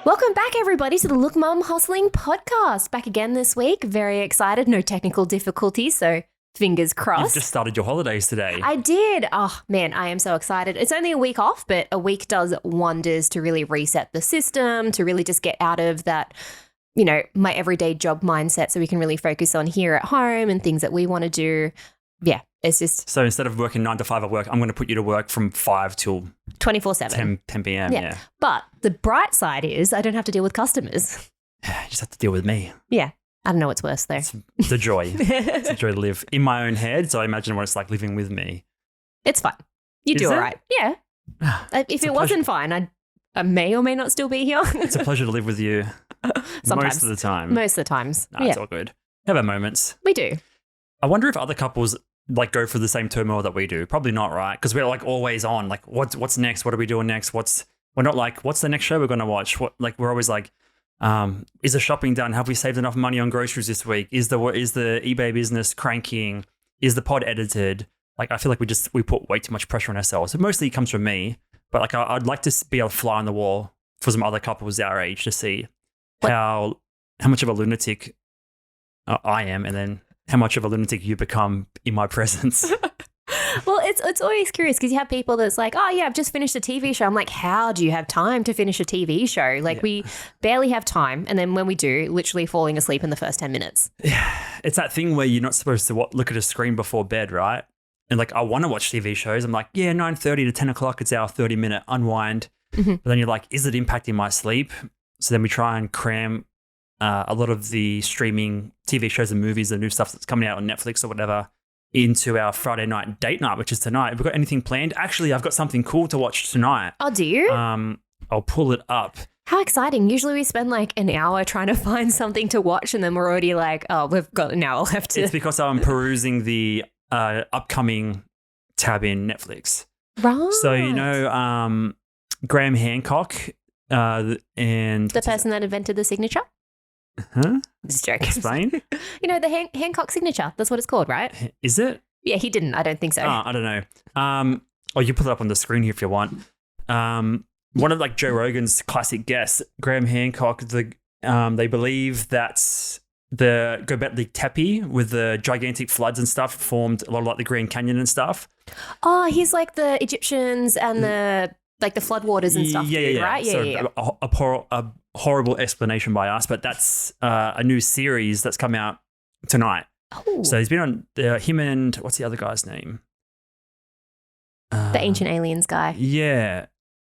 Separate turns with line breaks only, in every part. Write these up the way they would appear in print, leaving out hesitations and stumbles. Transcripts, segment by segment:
Welcome back, everybody, to the Look Mum Hustling podcast. Back again this week. Very excited. No technical difficulties, so fingers crossed.
You've just started your holidays today.
I did. Oh, man, I am so excited. It's only a week off, but a week does wonders to really reset the system, to really just get out of that, you know, my everyday job mindset so we can really focus on here at home and things that we want to do. Yeah, it's just...
So instead of working 9 to 5 at work, I'm going to put you to work from 5 till
24/7.
10 p.m. Yeah.
But the bright side is I don't have to deal with customers.
You just have to deal with me.
Yeah. I don't know what's worse, though.
It's a joy. It's a joy to live in my own head. So I imagine what it's like living with me.
It's fun. You do
Is it?
all right. Yeah. If it wasn't fine, I may or may not still be here.
It's a pleasure to live with you
Sometimes.
most of the time.
Most of the times.
No, it's all good. Have our moments.
We do.
I wonder if other couples like go through the same turmoil that we do. Probably not, right? Because we're like always on. Like, what's next? What are we doing next? We're not like, what's the next show we're going to watch? We're always like, is the shopping done? Have we saved enough money on groceries this week? Is the eBay business cranking? Is the pod edited? Like, I feel like we put way too much pressure on ourselves. It mostly comes from me, but like I'd like to be a fly on the wall for some other couples our age to see how much of a lunatic I am, and then how much of a lunatic you become in my presence.
Well, it's always curious because you have people that's like, oh, yeah, I've just finished a TV show. I'm like, how do you have time to finish a TV show? Like, we barely have time. And then when we do, literally falling asleep in the first 10 minutes.
It's that thing where you're not supposed to look at a screen before bed, right? And like, I want to watch TV shows. I'm like, yeah, 9:30 to 10 o'clock, it's our 30-minute unwind.
Mm-hmm.
But then you're like, is it impacting my sleep? So then we try and cram a lot of the streaming TV shows and movies, the new stuff that's coming out on Netflix or whatever, into our Friday night date night, which is tonight. Have we got anything planned? Actually, I've got something cool to watch tonight.
Oh, do you?
I'll pull it up.
How exciting. Usually we spend like an hour trying to find something to watch and then we're already like, oh, we've got an hour left.
It's because I'm perusing the upcoming tab in Netflix.
Right.
So, you know, Graham Hancock and...
The person that invented the signature?
Huh?
Just joking.
Explain.
You know, the Hancock signature. That's what it's called, right?
Is it?
Yeah, he didn't. I don't think so.
I don't know. You put it up on the screen here if you want. One of like Joe Rogan's classic guests, Graham Hancock, they believe that the Göbekli Tepe with the gigantic floods and stuff formed a lot of like the Grand Canyon and stuff.
Oh, he's like the Egyptians and the floodwaters and stuff, right? Yeah.
A horrible explanation by us, but that's a new series that's come out tonight.
Oh.
So he's been on him and what's the other guy's name?
The Ancient Aliens guy.
Yeah.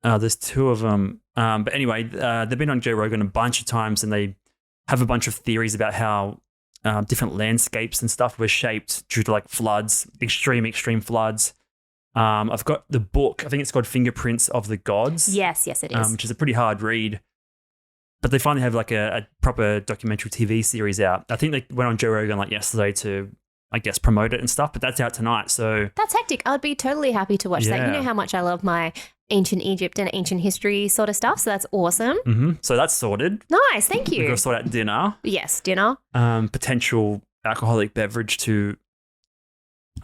There's two of them. But anyway, they've been on Joe Rogan a bunch of times and they have a bunch of theories about how different landscapes and stuff were shaped due to like floods, extreme floods. I've got the book. I think it's called Fingerprints of the Gods.
Yes, it is.
Which is a pretty hard read. But they finally have like a proper documentary TV series out. I think they went on Joe Rogan like yesterday to, I guess, promote it and stuff. But that's out tonight. So
that's hectic. I'd be totally happy to watch that. You know how much I love my ancient Egypt and ancient history sort of stuff. So that's awesome.
Mm-hmm. So that's sorted.
Nice. Thank you.
We've got to sort out dinner.
Yes, dinner.
Potential alcoholic beverage to,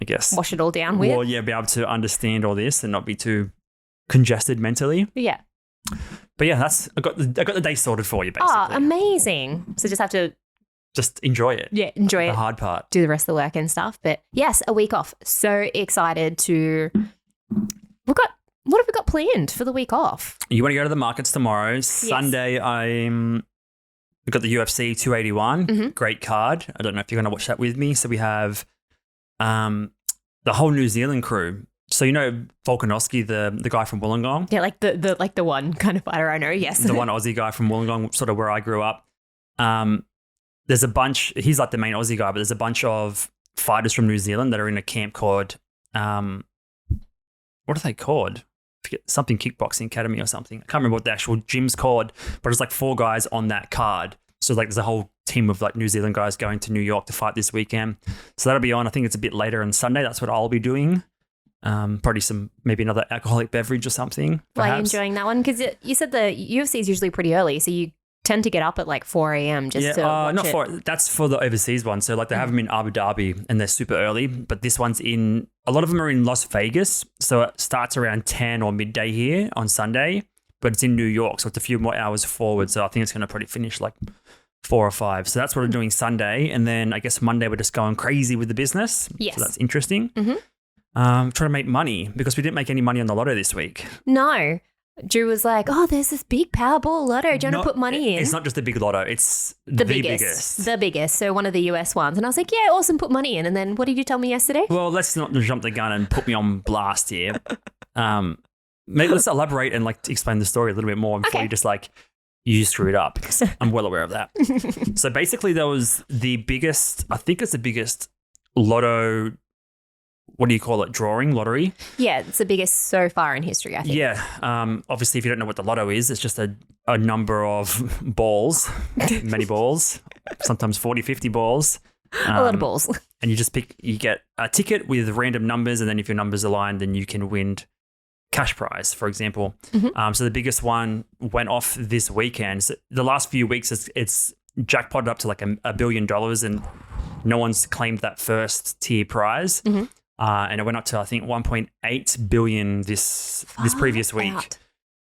I guess,
wash it all down with.
Well, yeah, be able to understand all this and not be too congested mentally.
Yeah.
But yeah, I got the day sorted for you, basically.
Oh, amazing. So just have to
enjoy it.
Yeah, enjoy it.
The hard part.
Do the rest of the work and stuff. But yes, a week off. So excited to... What have we got planned for the week off?
You want to go to the markets tomorrow. Yes. Sunday, we've got the UFC 281.
Mm-hmm.
Great card. I don't know if you're going to watch that with me. So we have the whole New Zealand crew. So you know Volkanovski, the guy from Wollongong?
Yeah, like the one kind of fighter I know, yes.
The one Aussie guy from Wollongong, sort of where I grew up. There's a bunch, he's like the main Aussie guy, but there's a bunch of fighters from New Zealand that are in a camp called, what are they called? I forget, something Kickboxing Academy or something. I can't remember what the actual gym's called, but it's like 4 guys on that card. So like there's a whole team of like New Zealand guys going to New York to fight this weekend. So that'll be on, I think it's a bit later on Sunday. That's what I'll be doing. Probably maybe another alcoholic beverage or something.
Why are you enjoying that one? Because you said the UFC is usually pretty early, so you tend to get up at like 4 a.m. just to watch
not
it.
4. That's for the overseas one. So like they have them in Abu Dhabi and they're super early, but this one's a lot of them are in Las Vegas. So it starts around 10 or midday here on Sunday, but it's in New York, so it's a few more hours forward. So I think it's going to probably finish like 4 or 5. So that's what we're doing Sunday. And then I guess Monday we're just going crazy with the business.
Yes.
So that's interesting.
Mhm.
Trying to make money because we didn't make any money on the lotto this week.
No. Drew was like, oh, there's this big Powerball lotto. Do you want to put money in?
It's not just the big lotto. It's the biggest.
The biggest. So one of the US ones. And I was like, yeah, awesome, put money in. And then what did you tell me yesterday?
Well, let's not jump the gun and put me on blast here. Maybe let's elaborate and like explain the story a little bit more before you just like, you screwed up. I'm well aware of that. So basically there was the biggest, I think it's the biggest lotto, what do you call it, lottery?
Yeah, it's the biggest so far in history, I think.
Yeah. Obviously, if you don't know what the lotto is, it's just a number of balls, many balls, sometimes 40, 50 balls.
A lot of balls.
And you get a ticket with random numbers, and then if your numbers align, then you can win cash prize, for example. So the biggest one went off this weekend. So the last few weeks, it's jackpotted up to like $1 billion, and no one's claimed that first tier prize. And it went up to, I think, 1.8 billion this previous week.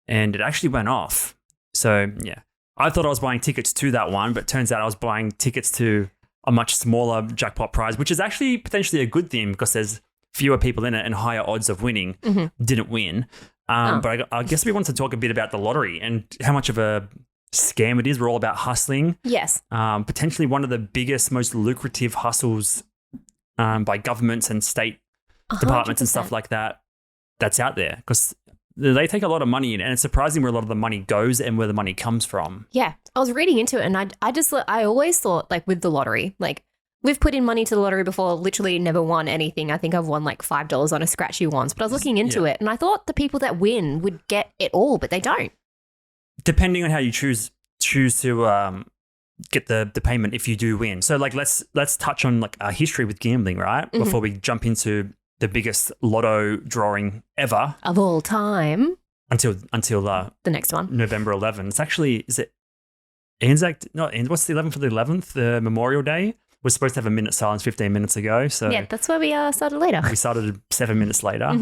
And it actually went off. So, yeah. I thought I was buying tickets to that one, but it turns out I was buying tickets to a much smaller jackpot prize, which is actually potentially a good thing because there's fewer people in it and higher odds of winning. Didn't win. But I guess we want to talk a bit about the lottery and how much of a scam it is. We're all about hustling.
Yes.
Potentially one of the biggest, most lucrative hustles by governments and state departments
100%.
and stuff like that that's out there because they take a lot of money in, and it's surprising where a lot of the money goes and where the money comes from.
Yeah. I was reading into it and I always thought like with the lottery, like we've put in money to the lottery before, literally never won anything. I think I've won like $5 on a scratchy once, but I was looking into it and I thought the people that win would get it all, but they don't.
Depending on how you choose to get the payment if you do win. So like let's touch on like our history with gambling, right? Before we jump into the biggest lotto drawing ever
Of all time.
until
The next one.
November 11th. It's actually, is it Anzac? No, what's the 11th for the 11th? The Memorial Day. We're supposed to have a minute silence 15 minutes ago. So
Yeah, that's where we started later.
we started 7 minutes later.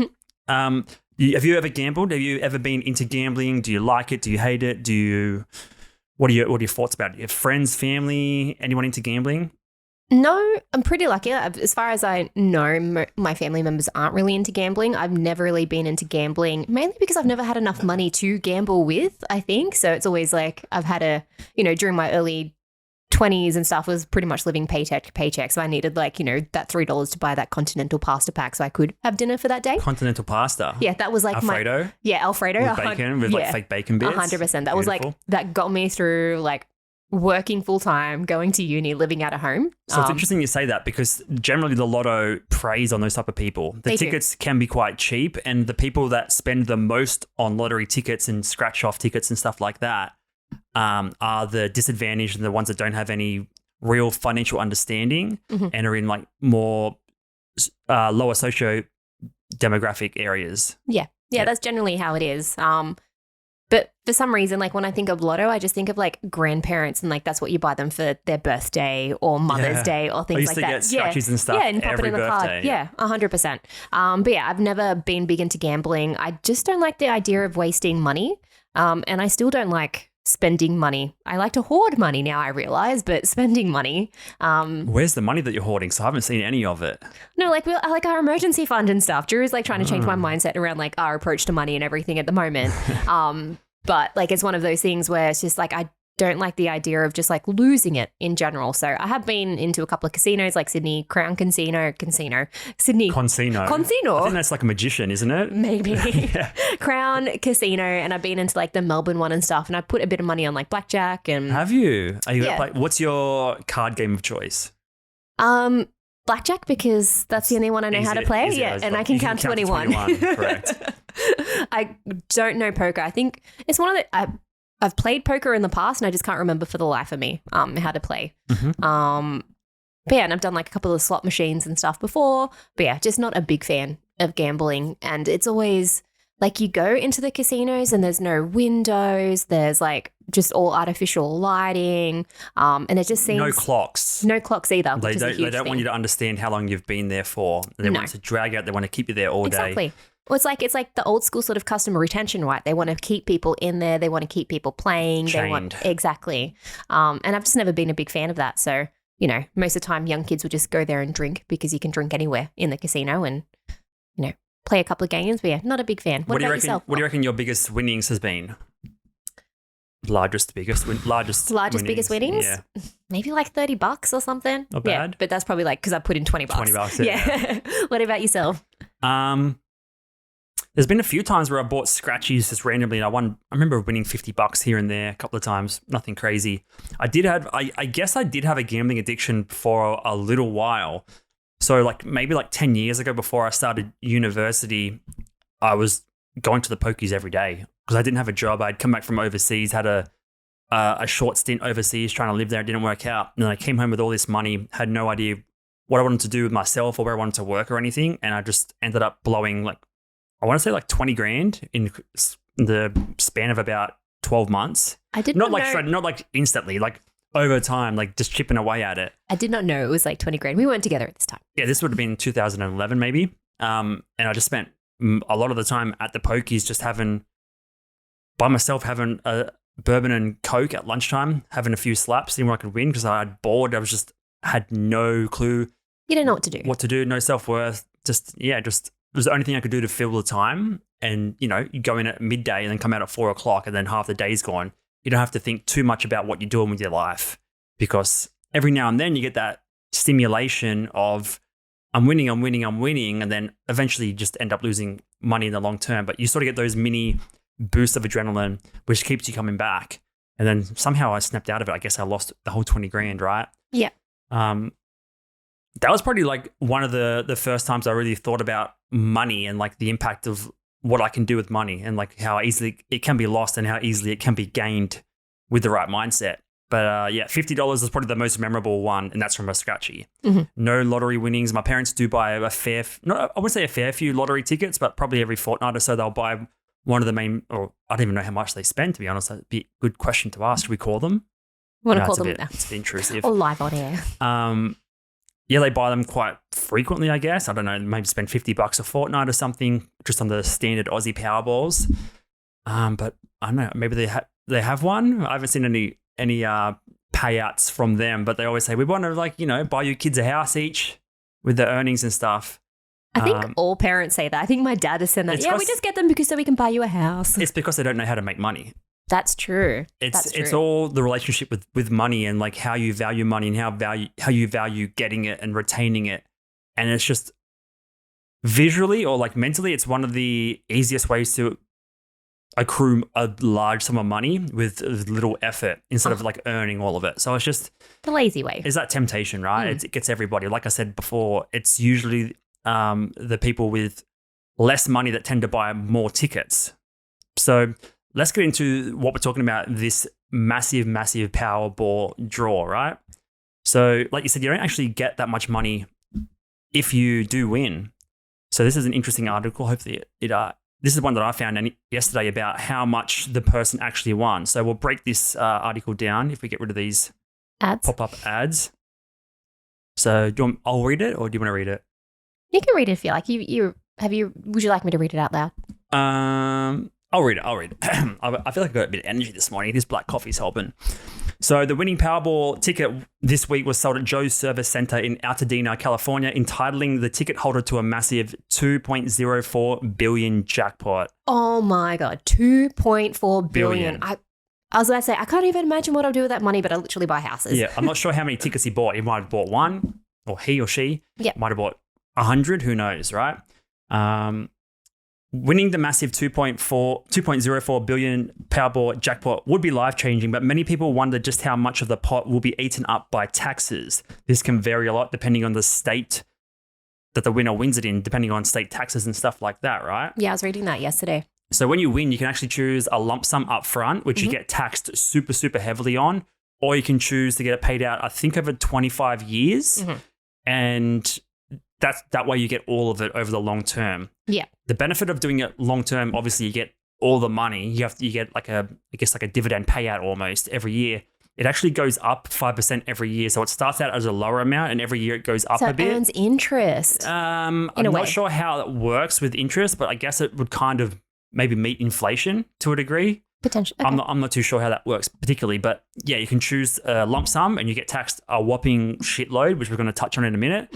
Have you ever gambled? Have you ever been into gambling? Do you like it? Do you hate it? What are your thoughts about it? Do you have friends, family, anyone into gambling?
No, I'm pretty lucky. As far as I know, my family members aren't really into gambling. I've never really been into gambling, mainly because I've never had enough money to gamble with, I think. So it's always like I've had during my early 20s and stuff, was pretty much living paycheck to paycheck. So I needed that $3 to buy that continental pasta pack so I could have dinner for that day.
Continental pasta.
Yeah, that was like
Alfredo.
Alfredo.
With bacon, with like fake bacon bits.
100%. That was like, that got me through like working full time, going to uni, living out of home.
So it's interesting you say that because generally the lotto preys on those type of people. The tickets can be quite cheap, and the people that spend the most on lottery tickets and scratch off tickets and stuff like that are the disadvantaged and the ones that don't have any real financial understanding and are in like more lower socio demographic areas. Yeah,
that's generally how it is. But for some reason, like when I think of lotto, I just think of like grandparents and like that's what you buy them for their birthday or Mother's Day or things like that.
I used to get scratchies and stuff
and pop
every
it in the
birthday.
card. Yeah, 100%. But yeah, I've never been big into gambling. I just don't like the idea of wasting money. And I still don't like spending money. I like to hoard money now, I realize, but spending money.
Where's the money that you're hoarding? So I haven't seen any of it.
No, like our emergency fund and stuff. Drew is like trying to change my mindset around like our approach to money and everything at the moment. But like it's one of those things where it's just like I don't like the idea of just like losing it in general. So I have been into a couple of casinos like Sydney Crown Sydney
Consino. I think that's like a magician, isn't it?
Maybe. Crown Casino, and I've been into like the Melbourne one and stuff, and I put a bit of money on like blackjack and
Have you? Are you what's your card game of choice?
Blackjack, because that's the only one I know how to play. And I can count to 21.
Correct.
I don't know poker. I think it's one of the I've played poker in the past and I just can't remember for the life of me how to play. But yeah, and I've done like a couple of slot machines and stuff before. But yeah, just not a big fan of gambling. And it's always Like you go into the casinos and there's no windows. There's like just all artificial lighting. And it just seems
No clocks.
no clocks either.
They
Which is a
don't,
huge
they don't
thing.
want you to understand how long you've been there for. They
No.
want to drag out. They want to keep you there all day.
Exactly. Well, it's like the old school sort of customer retention, right? They want to keep people in there. They want to keep people playing. They want
Chained.
exactly. And I've just never been a big fan of that. So most of the time, young kids will just go there and drink because you can drink anywhere in the casino and play a couple of games. But yeah, not a big fan. What
do you
about
reckon?
yourself?
What do you reckon your biggest winnings has been? Largest, biggest
Biggest winnings?
Yeah,
Maybe like $30 or something.
Not
Yeah,
bad.
but that's probably like because I put in $20.
$20, yeah.
What about yourself?
There's been a few times where I bought scratchies just randomly, and I remember winning $50 here and there a couple of times. Nothing crazy. I guess I did have a gambling addiction for a little while. So maybe 10 years ago, before I started university, I was going to the pokies every day because I didn't have a job. I'd come back from overseas, had a short stint overseas trying to live there. It didn't work out. And then I came home with all this money, had no idea what I wanted to do with myself or where I wanted to work or anything. And I just ended up blowing I want to say 20 grand in the span of about 12 months.
I did
not
not
like
know.
not like instantly, over time, just chipping away at it.
I did not know it was like 20 grand. We weren't together at this time.
Yeah, this would have been 2011 maybe. And I just spent a lot of the time at the pokies just having a bourbon and Coke at lunchtime, having a few slaps, seeing where I could win because I had bored. Had no clue
You don't know what to do.
no self-worth. It was the only thing I could do to fill the time. And, you go in at midday and then come out at 4 o'clock and then half the day's gone. You don't have to think too much about what you're doing with your life because every now and then you get that stimulation of I'm winning. And then eventually you just end up losing money in the long term. But you sort of get those mini boosts of adrenaline, which keeps you coming back. And then somehow I snapped out of it. I guess I lost the whole 20 grand, right?
Yeah.
That was probably one of the first times I really thought about money and the impact of what I can do with money and how easily it can be lost and how easily it can be gained with the right mindset. But yeah, $50 is probably the most memorable one, and that's from a scratchy.
Mm-hmm.
No lottery winnings. My parents do buy I wouldn't say a fair few lottery tickets, but probably every fortnight or so they'll buy one of the main, or I don't even know how much they spend, to be honest. That'd be a good question to ask. Should we call them?
Want to
No,
call
it's a
them
bit- It's a bit intrusive.
or live on air?
Yeah, they buy them quite frequently, I guess. I don't know, maybe spend $50 a fortnight or something just on the standard Aussie Powerballs. But I don't know, maybe they have one. I haven't seen any payouts from them, but they always say we want to buy your kids a house each with the earnings and stuff.
I think all parents say that. I think my dad has said that.
It's
Yeah, we
'cause-
just get them because so we can buy you a house.
It's because they don't know how to make money.
That's true.
It's all the relationship with money and how you value money and how you value getting it and retaining it. And it's just visually or mentally, it's one of the easiest ways to accrue a large sum of money with little effort instead of earning all of it. So it's just
The lazy way.
is that temptation, right? It gets everybody. Like I said before, it's usually the people with less money that tend to buy more tickets. So let's get into what we're talking about, this massive, massive Powerball draw, right? So like you said, you don't actually get that much money if you do win. So this is an interesting article. Hopefully this is one that I found yesterday about how much the person actually won. So we'll break this article down if we get rid of these
Ads.
pop-up ads. So I'll read it, or do you want to read it?
You can read it if you like. Would you like me to read it out loud?
I'll read it. I feel like I got a bit of energy this morning. This black coffee's helping. So the winning Powerball ticket this week was sold at Joe's Service Center in Altadena, California, entitling the ticket holder to a massive $2.04 billion jackpot.
Oh my God. $2.4 billion.
Billion.
I was going to say, I can't even imagine what I'll do with that money, but I'll literally buy houses.
Yeah, I'm not sure how many tickets he bought. He might have bought one, or he or she might have bought 100. Who knows, right? Winning the massive $2.04 billion Powerball jackpot would be life-changing, but many people wonder just how much of the pot will be eaten up by taxes. This can vary a lot depending on the state that the winner wins it in, depending on state taxes and stuff like that, right?
Yeah, I was reading that yesterday.
So when you win, you can actually choose a lump sum up front, which you get taxed super, super heavily on, or you can choose to get it paid out, I think, over 25 years. And that way you get all of it over the long term.
Yeah.
The benefit of doing it long term, obviously, you get all the money. You get like a dividend payout almost every year. It actually goes up 5% every year. So it starts out as a lower amount, and every year it goes up
So
a
it
bit.
earns interest.
I'm
in a way.
not sure how it works with interest, but I guess it would kind of maybe meet inflation to a degree.
Potentially. Okay.
I'm not too sure how that works particularly, but yeah, you can choose a lump sum and you get taxed a whopping shitload, which we're going to touch on in a minute.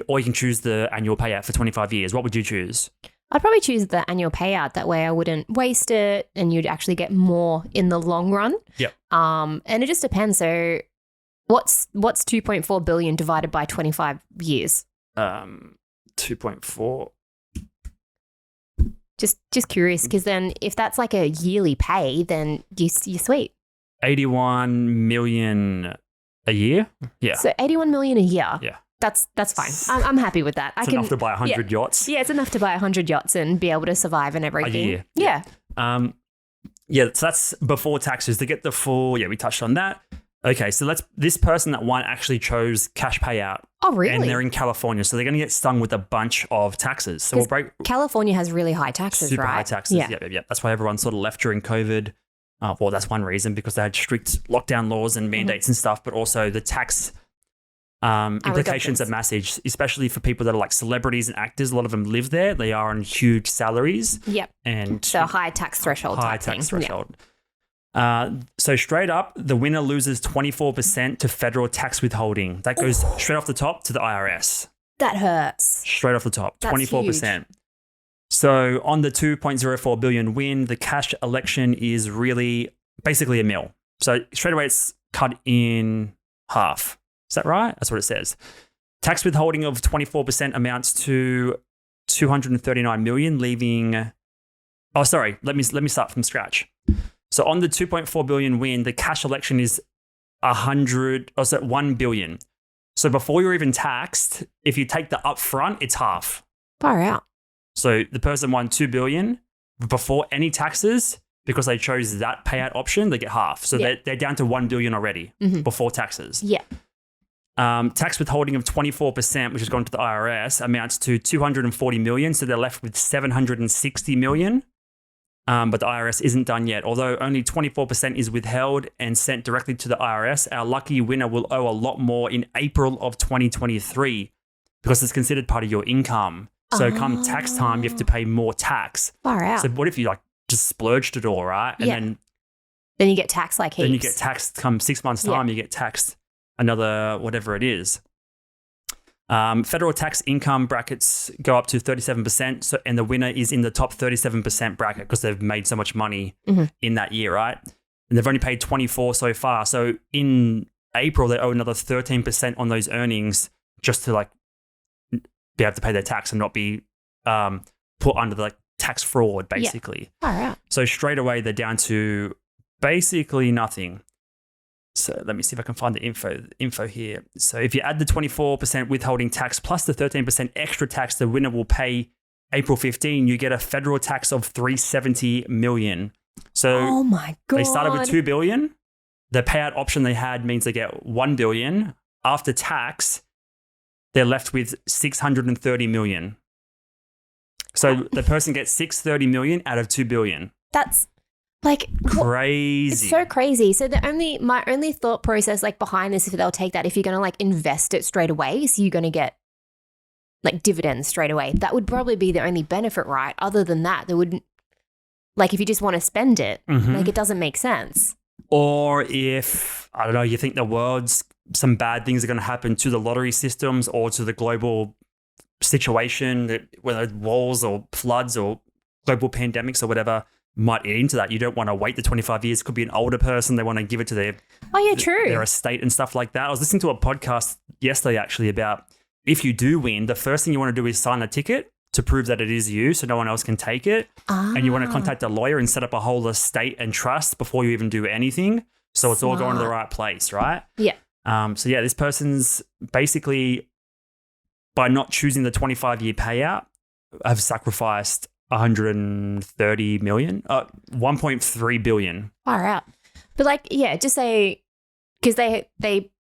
Or you can choose the annual payout for 25 years. What would you choose?
I'd probably choose the annual payout. That way I wouldn't waste it and you'd actually get more in the long run.
Yep.
And it just depends. So what's 2.4 billion divided by 25 years?
2.4.
Just curious, because then if that's like a yearly pay, then you're sweet.
81 million a year? Yeah.
So 81 million a year.
Yeah.
That's fine. I'm happy with that.
It's enough to buy 100 yachts.
Yeah, it's enough to buy 100 yachts and be able to survive and everything.
A year.
Yeah.
Yeah, so that's before taxes. To get the full, we touched on that. Okay, so this person that won actually chose cash payout.
Oh, really?
And they're in California, so they're going to get stung with a bunch of taxes. So we'll break
California has really high taxes,
super
right?
high taxes.
Yeah.
Yeah. That's why everyone sort of left during COVID. Well, that's one reason, because they had strict lockdown laws and mandates and stuff, but also the tax implications are massive, especially for people that are like celebrities and actors. A lot of them live there. They are on huge salaries.
Yep.
And
so high tax threshold.
High tax threshold. So straight up, the winner loses 24% to federal tax withholding. That goes straight off the top to the IRS.
That hurts.
Straight off the top,
That's
24%.
huge.
So on the 2.04 billion win, the cash election is really basically a mil. So straight away it's cut in half. Is that right? That's what it says. Tax withholding of 24% amounts to 239 million, leaving... Oh, sorry. Let me start from scratch. So on the 2.4 billion win, the cash election is 1 billion. So before you're even taxed, if you take the upfront, it's half.
Far out.
So the person won 2 billion before any taxes, because they chose that payout option, they get half. So they're down to 1 billion already before taxes.
Yeah.
Tax withholding of 24%, which has gone to the IRS, amounts to 240 million. So they're left with 760 million. But the IRS isn't done yet. Although only 24% is withheld and sent directly to the IRS, our lucky winner will owe a lot more in April of 2023 because it's considered part of your income. So come tax time, you have to pay more tax.
Far out.
So what if you like just splurged it all, right? And
then you get taxed like heaps.
Then you get taxed come 6 months' time, you get taxed another whatever it is. Federal tax income brackets go up to 37%, and the winner is in the top 37% bracket because they've made so much money in that year, right? And they've only paid 24 so far. So in April, they owe another 13% on those earnings just to like be able to pay their tax and not be put under the like tax fraud, basically.
Far out.
So straight away, they're down to basically nothing. So let me see if I can find the info here. So if you add the 24% withholding tax plus the 13% extra tax the winner will pay April 15, you get a federal tax of 370 million. So
oh my God.
They started with 2 billion. The payout option they had means they get 1 billion. After tax, they're left with 630 million. So the person gets 630 million out of 2 billion.
That's like
crazy.
It's so crazy. So my only thought process like behind this, if they'll take that, if you're going to like invest it straight away, so you're going to get like dividends straight away, that would probably be the only benefit, right? Other than that, there wouldn't, like if you just want to spend it, like it doesn't make sense. Or
if, I don't know, you think some bad things are going to happen to the lottery systems or to the global situation, whether it's wars or floods or global pandemics or whatever, might eat into that. You don't want to wait the 25 years. It could be an older person. They want to give it to their estate and stuff like that. I was listening to a podcast yesterday actually about if you do win, the first thing you want to do is sign a ticket to prove that it is you so no one else can take it. And you want to contact a lawyer and set up a whole estate and trust before you even do anything. So it's all going to the right place, right?
Yeah.
So yeah, this person's basically, by not choosing the 25-year payout, have sacrificed 130 million, 1.3 billion.
Far out. But like, yeah, just say, because they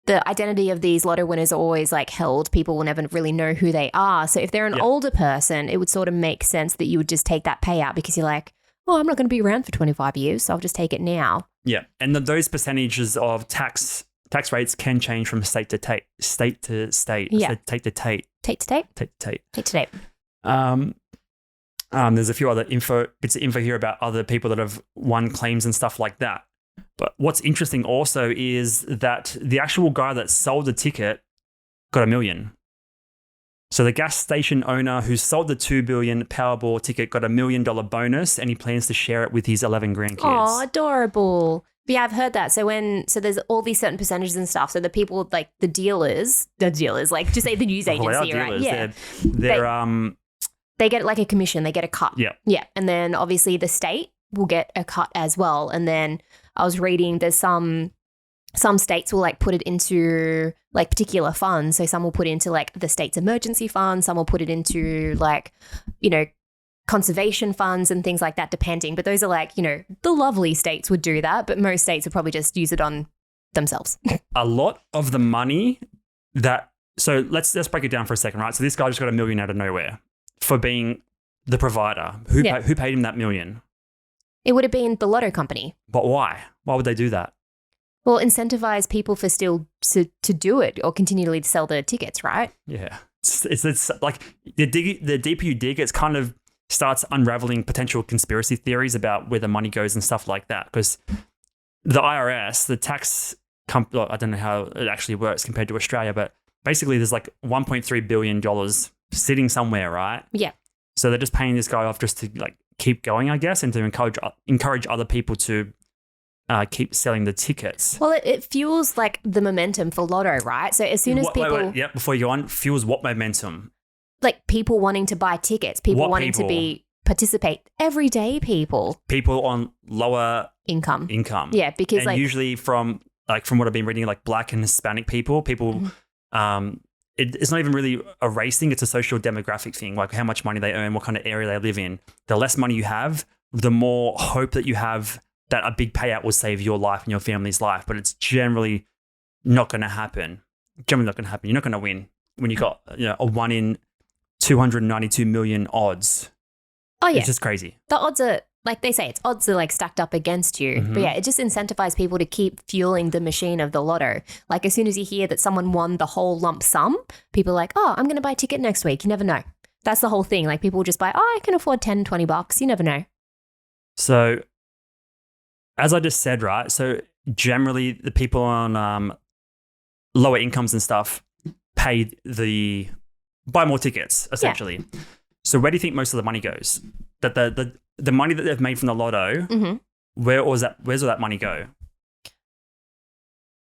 the identity of these lotto winners are always like held. People will never really know who they are. So if they're an older person, it would sort of make sense that you would just take that payout because you're like, oh, I'm not going to be around for 25 years, so I'll just take it now.
Yeah. And those percentages of tax rates can change from state to state.
Yeah.
So Tate to Tate. There's a few other bits of info here about other people that have won claims and stuff like that. But what's interesting also is that the actual guy that sold the ticket got $1 million. So the gas station owner who sold the $2 billion Powerball ticket got $1 million bonus, and he plans to share it with his 11 grandkids.
Oh, adorable. But yeah, I've heard that. So there's all these certain percentages and stuff. So the people like the dealers, like just say the news agency, right? Yeah. They get like a commission. They get a cut.
Yeah.
Yeah. And then obviously the state will get a cut as well. And then I was reading there's some states will like put it into like particular funds. So some will put into like the state's emergency fund. Some will put it into like, conservation funds and things like that, depending. But those are like, the lovely states would do that. But most states would probably just use it on themselves.
A lot of the money so let's break it down for a second, right? So this guy just got $1 million out of nowhere for being the provider. Who paid him that $1 million?
It would have been the lotto company.
But why? Why would they do that?
Well, incentivize people for still to do it or continually to sell the tickets, right?
Yeah. It's like the deeper you dig, it's kind of starts unraveling potential conspiracy theories about where the money goes and stuff like that. Because the IRS, the tax company, I don't know how it actually works compared to Australia, but basically there's like $1.3 billion sitting somewhere, right?
Yeah.
So they're just paying this guy off just to like keep going, I guess, and to encourage other people to keep selling the tickets.
Well, it fuels like the momentum for Lotto, right? So as soon as people...
Wait, before you go on, fuels what momentum?
Like people wanting to buy tickets, people wanting to participate, everyday people.
People on lower income.
Yeah, because
and usually from what I've been reading, like Black and Hispanic people, it's not even really a race thing, it's a social demographic thing, like how much money they earn, what kind of area they live in. The less money you have, the more hope that you have that a big payout will save your life and your family's life, but it's generally not going to happen. You're not going to win when you got a 1 in 292 million odds.
Oh yeah,
it's just crazy.
The odds are like they say, odds are like stacked up against you.
Mm-hmm.
But yeah, it just incentivizes people to keep fueling the machine of the lotto. Like as soon as you hear that someone won the whole lump sum, people are like, oh, I'm going to buy a ticket next week. You never know. That's the whole thing. Like people just buy, oh, I can afford $10-20. You never know.
So as I just said, right? So generally the people on lower incomes and stuff buy more tickets, essentially. Yeah. So where do you think most of the money goes? That the money that they've made from the lotto,
mm-hmm.
where's all that money go?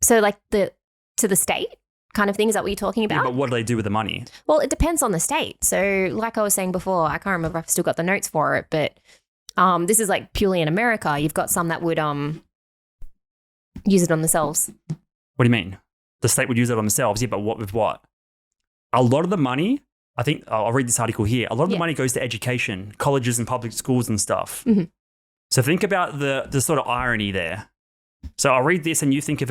So like to the state kind of thing, is that what you're talking about?
Yeah, but what do they do with the money?
Well, it depends on the state. So like I was saying before, I can't remember if I've still got the notes for it, but this is like purely in America. You've got some that would use it on themselves.
What do you mean? The state would use it on themselves? Yeah, but what with what? A lot of the money, I think, I'll read this article here. A lot of the money goes to education, colleges and public schools and stuff.
Mm-hmm.
So think about the sort of irony there. So I'll read this and you think if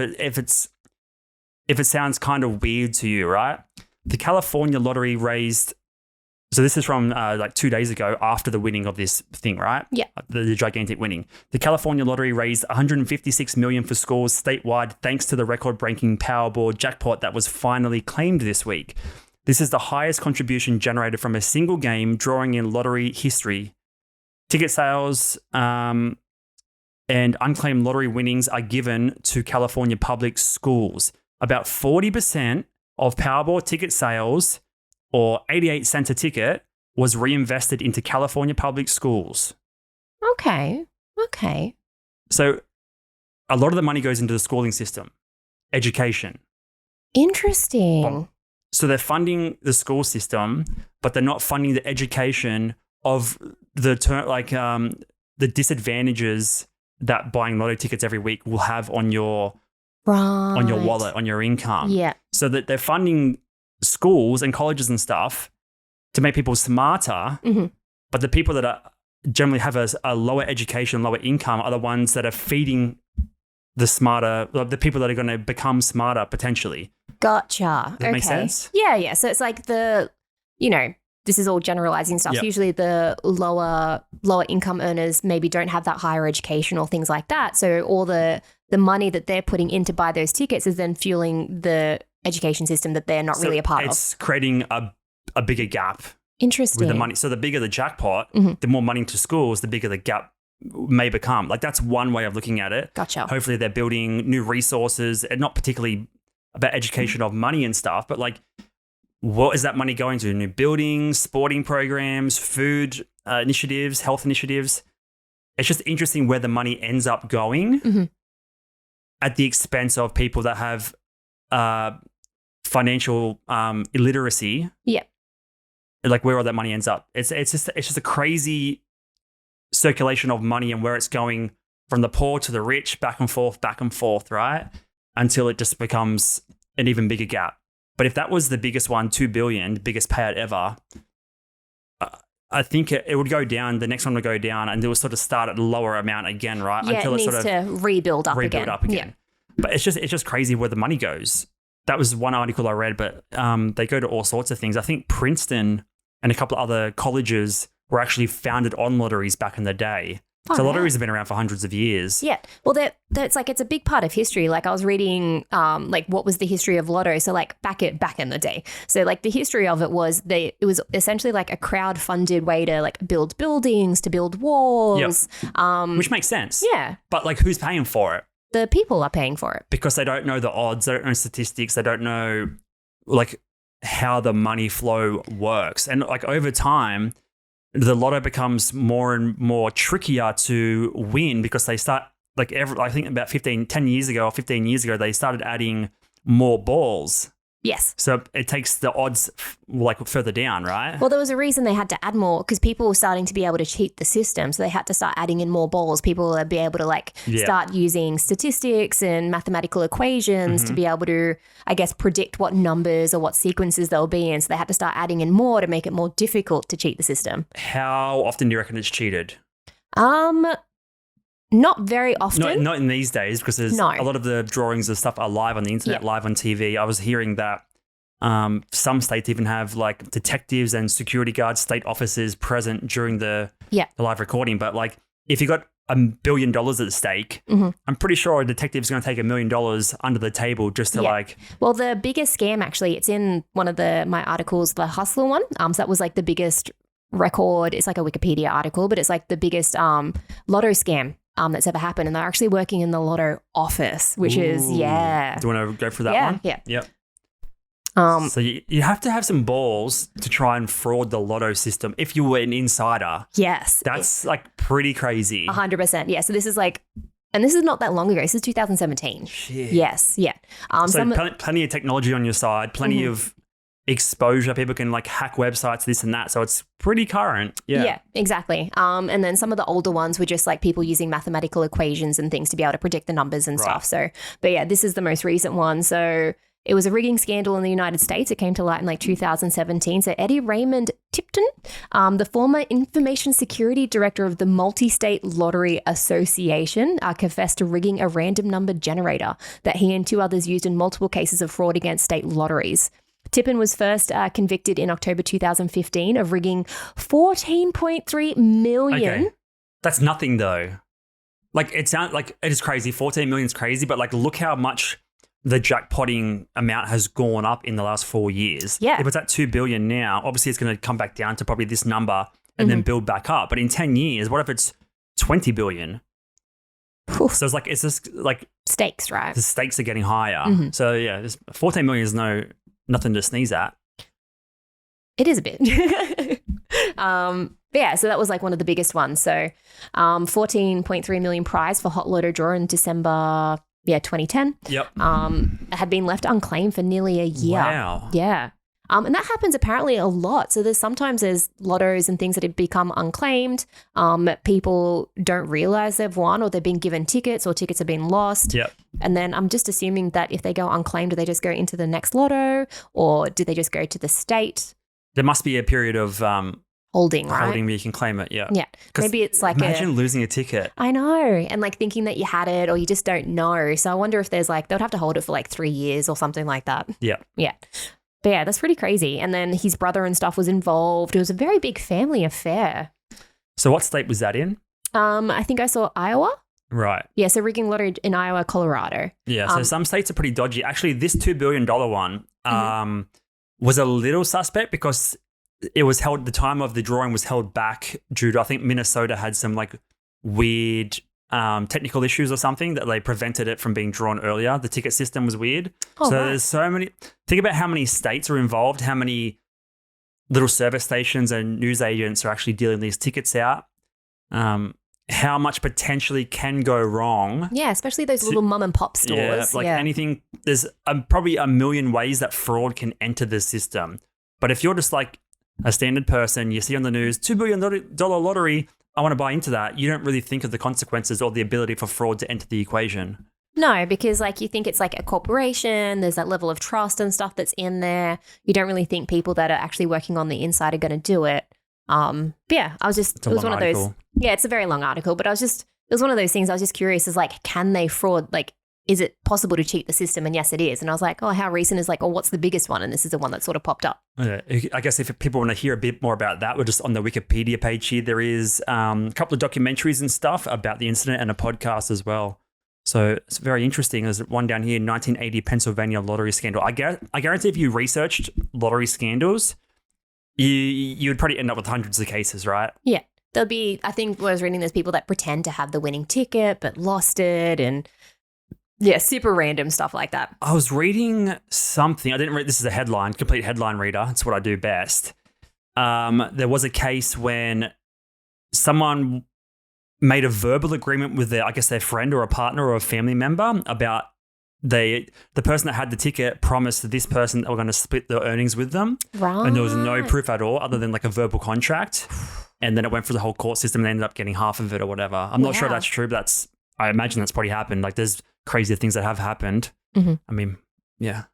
it sounds kind of weird to you, right? The California lottery raised, so this is from like 2 days ago after the winning of this thing, right?
Yeah.
The gigantic winning. The California lottery raised $156 million for schools statewide thanks to the record-breaking Powerball jackpot that was finally claimed this week. This is the highest contribution generated from a single game, drawing in lottery history. Ticket sales and unclaimed lottery winnings are given to California public schools. About 40% of Powerball ticket sales, or 88 cents a ticket, was reinvested into California public schools.
Okay.
So a lot of the money goes into the schooling system, education.
Interesting.
So they're funding the school system, but they're not funding the education of the disadvantages that buying lotto tickets every week will have on your wallet, on your income.
Yeah.
So that they're funding schools and colleges and stuff to make people smarter,
mm-hmm.
but the people that generally have a lower education, lower income are the ones that are feeding the people that are going to become smarter potentially.
Gotcha.
Does that make sense?
Yeah. So it's like this is all generalizing stuff.
Yep.
So usually the lower income earners maybe don't have that higher education or things like that. So all the money that they're putting in to buy those tickets is then fueling the education system that they're not really a part of.
It's creating a bigger gap.
Interesting.
With the money. So the bigger the jackpot, the more money to schools, the bigger the gap may become. Like that's one way of looking at it.
Gotcha.
Hopefully they're building new resources, and not particularly about education of money and stuff, but like what is that money going to? New buildings, sporting programs, food initiatives, health initiatives. It's just interesting where the money ends up going at the expense of people that have financial illiteracy.
Yeah.
Like where all that money ends up. It's just a crazy circulation of money and where it's going from the poor to the rich, back and forth, right? Until it just becomes an even bigger gap. But if that was the biggest one, 2 billion, the biggest payout ever, I think it would go down. The next one would go down, and it would sort of start at a lower amount again, right?
Yeah,
until
it needs
sort of
to rebuild up again. Yeah.
But it's just crazy where the money goes. That was one article I read, but they go to all sorts of things. I think Princeton and a couple of other colleges were actually founded on lotteries back in the day. So lotteries have been around for hundreds of years.
Yeah. Well, that's like, it's a big part of history. Like I was reading, like what was the history of Lotto? So like back in the day. So like the history of it was it was essentially like a crowd-funded way to like build buildings, to build walls.
Yep. Which makes sense.
Yeah.
But like who's paying for it?
The people are paying for it.
Because they don't know the odds, they don't know statistics, they don't know like how the money flow works. And like over time, the lotto becomes more and more trickier to win because they start like I think about 10 years ago or 15 years ago, they started adding more balls.
Yes.
So it takes the odds like further down, right?
Well, there was a reason they had to add more because people were starting to be able to cheat the system. So they had to start adding in more balls. People would be able to like start using statistics and mathematical equations to be able to, I guess, predict what numbers or what sequences they'll be in. So they had to start adding in more to make it more difficult to cheat the system.
How often do you reckon it's cheated?
Not very often.
Not in these days because there's a lot of the drawings and stuff are live on the internet, live on TV. I was hearing that some states even have like detectives and security guards, state officers present during the live recording. But like if you got $1 billion at stake, I'm pretty sure a detective's going to take $1 million under the table just to like...
Well, the biggest scam actually, it's in one of my articles, the Hustler one. So that was like the biggest record. It's like a Wikipedia article, but it's like the biggest lotto scam that's ever happened. And they're actually working in the Lotto office, which is,
Do you want to go for that one?
Yeah.
Yep. So you have to have some balls to try and fraud the Lotto system if you were an insider.
Yes.
That's like pretty crazy.
100%. Yeah. So this is like, and this is not that long ago. This is 2017.
Shit.
Yes. Yeah.
So plenty of technology on your side, plenty of exposure. People can like hack websites, this and that. So it's pretty current.
Yeah, exactly. And then some of the older ones were just like people using mathematical equations and things to be able to predict the numbers and stuff. So, but yeah, this is the most recent one. So it was a rigging scandal in the United States. It came to light in like 2017. So Eddie Raymond Tipton, the former information security director of the Multi-State Lottery Association, confessed to rigging a random number generator that he and 2 others used in multiple cases of fraud against state lotteries. Tippin was first convicted in October 2015 of rigging 14.3 million.
Okay. That's nothing though. Like it sounds like it is crazy. 14 million is crazy, but like look how much the jackpotting amount has gone up in the last 4 years.
Yeah.
If it's at 2 billion now, obviously it's going to come back down to probably this number and then build back up. But in 10 years, what if it's 20 billion?
Oof.
So it's just like
stakes, right?
The stakes are getting higher. So yeah, 14 million is nothing to sneeze at.
It is a bit. Yeah, so that was like one of the biggest ones. So 14.3 million prize for Hot Lotto draw in December 2010.
Yep.
Had been left unclaimed for nearly a year.
Wow.
Yeah. And that happens apparently a lot. So sometimes there's lottos and things that have become unclaimed. People don't realize they've won, or they've been given tickets, or tickets have been lost.
Yep.
And then I'm just assuming that if they go unclaimed, do they just go into the next lotto, or do they just go to the state?
There must be a period of
holding, right?
Holding me, you can claim it. Yeah.
Yeah.
'Cause
Maybe it's like
imagine losing a ticket.
I know. And like thinking that you had it or you just don't know. So I wonder if there's like, they'd have to hold it for like 3 years or something like that.
Yeah.
Yeah. But yeah, that's pretty crazy. And then his brother and stuff was involved. It was a very big family affair.
So what state was that in?
I think I saw Iowa.
Right.
Yeah, so rigging lottery in Iowa, Colorado.
Yeah, so some states are pretty dodgy. Actually, this $2 billion one was a little suspect because it was held, the time of the drawing was held back due to, I think Minnesota had some like weird technical issues or something that they prevented it from being drawn earlier. The ticket system was weird.
Oh,
so
right.
there's so many, think about how many states are involved, how many little service stations and news agents are actually dealing these tickets out. How much potentially can go wrong.
Yeah, especially those little mum and pop stores.
Yeah, anything, there's probably a million ways that fraud can enter the system. But if you're just like a standard person, you see on the news, $2 billion lottery, I want to buy into that. You don't really think of the consequences or the ability for fraud to enter the equation.
No, because like you think it's like a corporation, there's that level of trust and stuff that's in there. You don't really think people that are actually working on the inside are going to do it. But yeah, it was one of those. Yeah, it's a very long article, but it was one of those things I was just curious is like, can they fraud? Like, is it possible to cheat the system? And yes, it is. And I was like, oh, how recent is like, oh, what's the biggest one? And this is the one that sort of popped up.
I guess if people want to hear a bit more about that, we're just on the Wikipedia page here. There is a couple of documentaries and stuff about the incident and a podcast as well. So it's very interesting. There's one down here, 1980 Pennsylvania lottery scandal. I guarantee if you researched lottery scandals, you would probably end up with hundreds of cases, right?
Yeah. There'll be, I think I was reading, there's people that pretend to have the winning ticket but lost it, and yeah, super random stuff like that.
I was reading something. I didn't read, this is a headline, complete headline reader. It's what I do best. There was a case when someone made a verbal agreement with their friend or a partner or a family member about the person that had the ticket promised that this person that were going to split the earnings with them.
Right.
And there was no proof at all other than like a verbal contract. And then it went through the whole court system and they ended up getting half of it or whatever. I'm not sure if that's true, but I imagine that's probably happened. Like there's crazier things that have happened.
Mm-hmm.
I mean, yeah.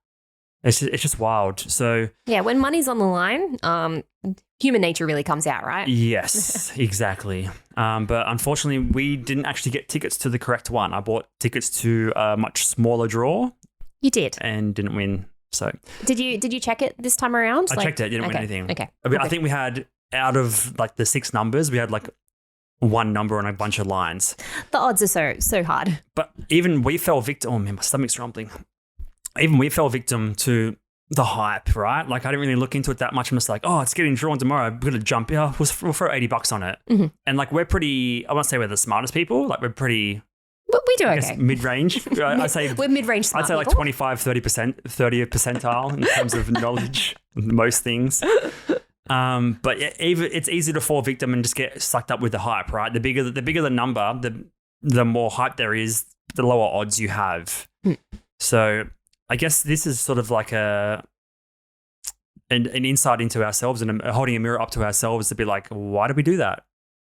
It's just wild. So
yeah, when money's on the line, human nature really comes out, right?
Yes, exactly. But unfortunately, we didn't actually get tickets to the correct one. I bought tickets to a much smaller draw.
You did,
and didn't win. So
did you check it this time around?
I checked it. Didn't win anything.
Okay.
I think we had, out of like the 6 numbers, we had like one number on a bunch of lines.
The odds are so hard.
But even we fell victim. Oh man, my stomach's rumbling. Even we fell victim to the hype, right? Like I didn't really look into it that much. I'm just like, oh, it's getting drawn tomorrow. We're going to jump. Yeah, we'll throw $80 on it.
Mm-hmm.
And like we're pretty, I won't say we're the smartest people. Like we're pretty,
but we do okay.
Mid-range. I say
we're mid-range smart
I'd say like
people.
30th percentile in terms of knowledge, most things. But yeah, it's easy to fall victim and just get sucked up with the hype, right? The bigger the number, the more hype there is, the lower odds you have. So I guess this is sort of like an insight into ourselves and holding a mirror up to ourselves to be like, why did we do that?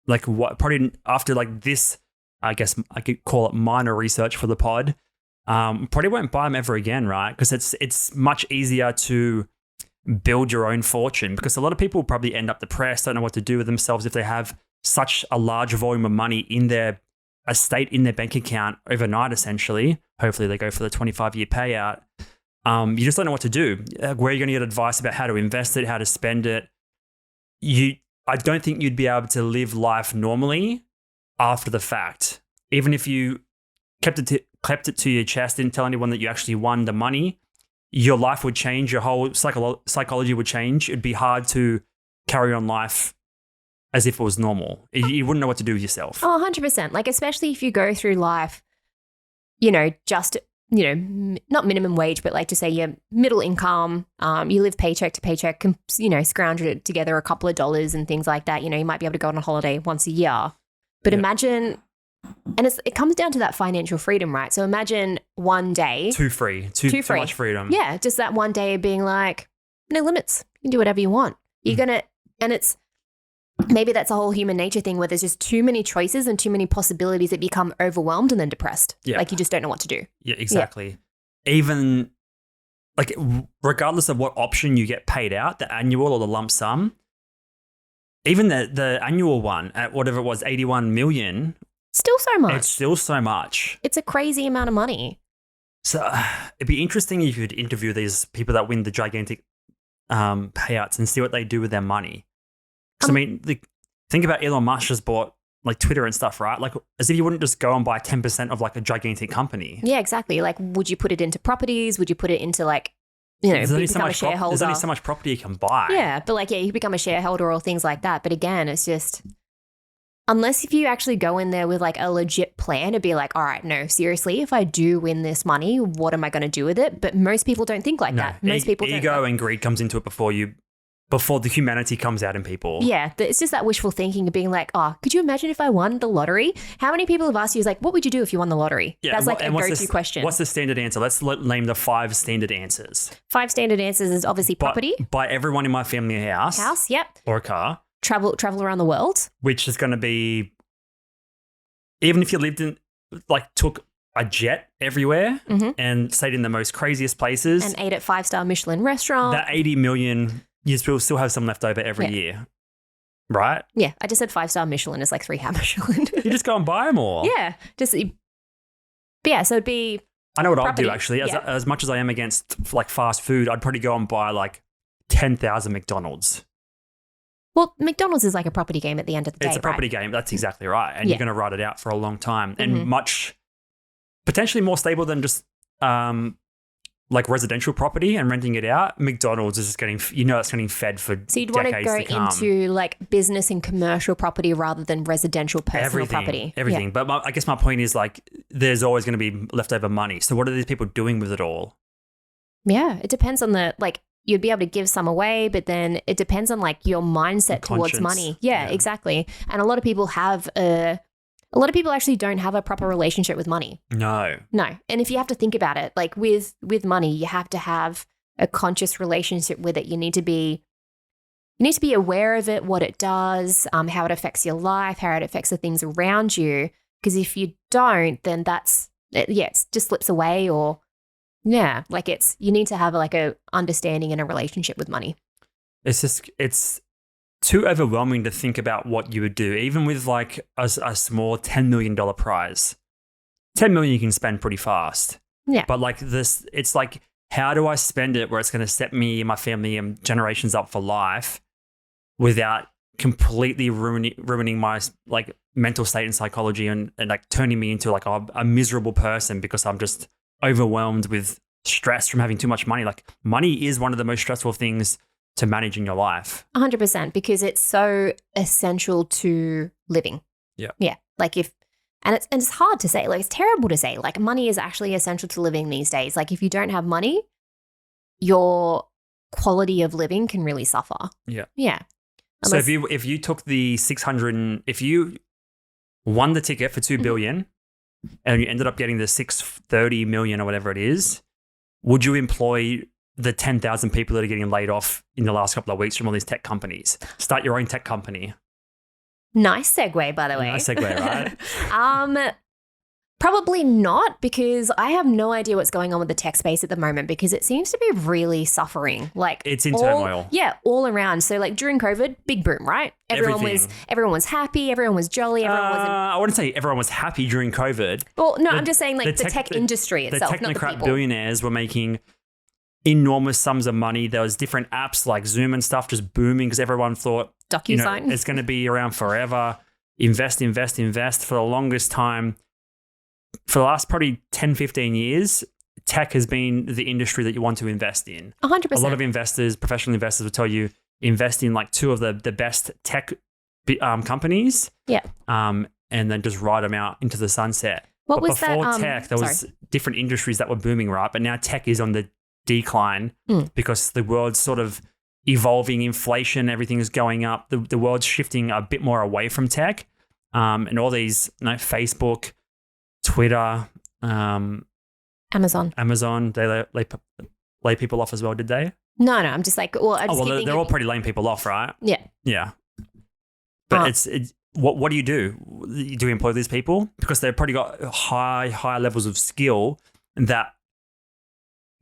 Like what? Probably after like this, I guess I could call it minor research for the pod. Probably won't buy them ever again, right? Because it's much easier to build your own fortune, because a lot of people probably end up depressed, don't know what to do with themselves if they have such a large volume of money in their estate, in their bank account overnight, essentially. Hopefully they go for the 25-year payout. You just don't know what to do. Where are you going to get advice about how to invest it, how to spend it? I don't think you'd be able to live life normally after the fact. Even if you kept it to your chest, didn't tell anyone that you actually won the money, your life would change, your whole psychology would change. It'd be hard to carry on life as if it was normal. You wouldn't know what to do with yourself.
Oh, 100%. Like, especially if you go through life, just, not minimum wage, but like to say you're middle income, you live paycheck to paycheck, scrounge it together a couple of dollars and things like that. You might be able to go on a holiday once a year. But imagine, and it comes down to that financial freedom, right? So imagine one day.
Too free. Too much freedom.
Yeah, just that one day of being like, no limits. You can do whatever you want. You're going to, and it's, maybe that's a whole human nature thing where there's just too many choices and too many possibilities that become overwhelmed and then depressed.
Yeah.
Like you just don't know what to do.
Yeah, exactly. Yeah. Even like regardless of what option you get paid out, the annual or the lump sum, even the annual one at whatever it was, 81 million,
Still so much.
it's still so much.
It's a crazy amount of money.
So it'd be interesting if you'd interview these people that win the gigantic payouts and see what they do with their money. Because I mean, think about Elon Musk just bought like Twitter and stuff, right? Like as if you wouldn't just go and buy 10% of like a gigantic company.
Yeah, exactly. Like, would you put it into properties? Would you put it into like, you know, become a shareholder?
There's only so much property you can buy.
Yeah, but like, yeah, you become a shareholder or things like that. But again, it's just, unless if you actually go in there with like a legit plan to be like, all right, no, seriously, if I do win this money, what am I going to do with it? But most people don't think like that. Most people don't.
Ego and greed comes into it before the humanity comes out in people.
Yeah, it's just that wishful thinking of being like, oh, could you imagine if I won the lottery? How many people have asked you, like, what would you do if you won the lottery?
Yeah,
that's like a go-to question.
What's the standard answer? Let's name the 5 standard answers.
5 standard answers is obviously property.
Buy everyone in my family a house.
House, yep.
Or a car.
Travel around the world.
Which is going to be, even if you lived in, like, took a jet everywhere and stayed in the most craziest places.
And ate at 5-star Michelin restaurant.
That 80 million, you still have some left over every year. Right?
Yeah, I just said 5-star Michelin is like 3-hat Michelin.
You just go and buy them all.
Yeah, but yeah, so it'd be.
I know what
property.
I'd do actually. As much as I am against like fast food, I'd probably go and buy like 10,000 McDonald's.
Well, McDonald's is like a property game at the end of the day.
It's a property game. That's exactly right. And you're going to ride it out for a long time and potentially more stable than just like residential property and renting it out. McDonald's is just it's getting fed for decades to come.
So you'd want to go into like business and commercial property rather than residential personal property.
Everything. Yeah. But I guess my point is like there's always going to be leftover money. So what are these people doing with it all?
Yeah, it depends on you'd be able to give some away, but then it depends on like your mindset towards money. Yeah, exactly. And a lot of people actually don't have a proper relationship with money.
No.
And if you have to think about it, like with money, you have to have a conscious relationship with it. You need to be aware of it, what it does, how it affects your life, how it affects the things around you. Because if you don't, then it just slips away or you need to have like a understanding and a relationship with money.
It's too overwhelming to think about what you would do, even with like a small $10 million prize. 10 million you can spend pretty fast.
Yeah.
But like this, it's like, how do I spend it where it's going to set me and my family and generations up for life without completely ruining my like mental state and psychology and like turning me into like a miserable person because I'm just overwhelmed with stress from having too much money. Like money is one of the most stressful things to manage in your life.
100%, because it's so essential to living.
Yeah.
Yeah. Like it's hard to say, like it's terrible to say, like money is actually essential to living these days. Like if you don't have money, your quality of living can really suffer.
Yeah.
Yeah.
So if you took the 600, if you won the ticket for 2 billion and you ended up getting the 630 million or whatever it is, would you employ the 10,000 people that are getting laid off in the last couple of weeks from all these tech companies? Start your own tech company.
Nice segue, by the way.
Nice segue, right?
Probably not, because I have no idea what's going on with the tech space at the moment, because it seems to be really suffering. Like
it's in turmoil.
Yeah, all around. So like during COVID, big boom, right? Everyone was happy, everyone was jolly,
I wouldn't say everyone was happy during COVID.
Well, no, I'm just saying like the tech industry itself,
the technocrat
not the people.
Billionaires were making enormous sums of money. There was different apps like Zoom and stuff just booming because everyone thought
DocuSign.
It's going to be around forever. Invest for the longest time. For the last probably 10, 15 years, tech has been the industry that you want to invest in.
100%.
A lot of investors, professional investors will tell you invest in like 2 of the best tech companies.
Yeah.
And then just ride them out into the sunset. Before tech, there was different industries that were booming, right? But now tech is on the decline because the world's sort of evolving, inflation, everything is going up. The world's shifting a bit more away from tech. And all these, Facebook, Twitter,
Amazon,
they lay people off as well, did they?
No, I'm just like,
they're all pretty laying people off, right?
Yeah.
Yeah. But what do? Do you employ these people? Because they've probably got high levels of skill that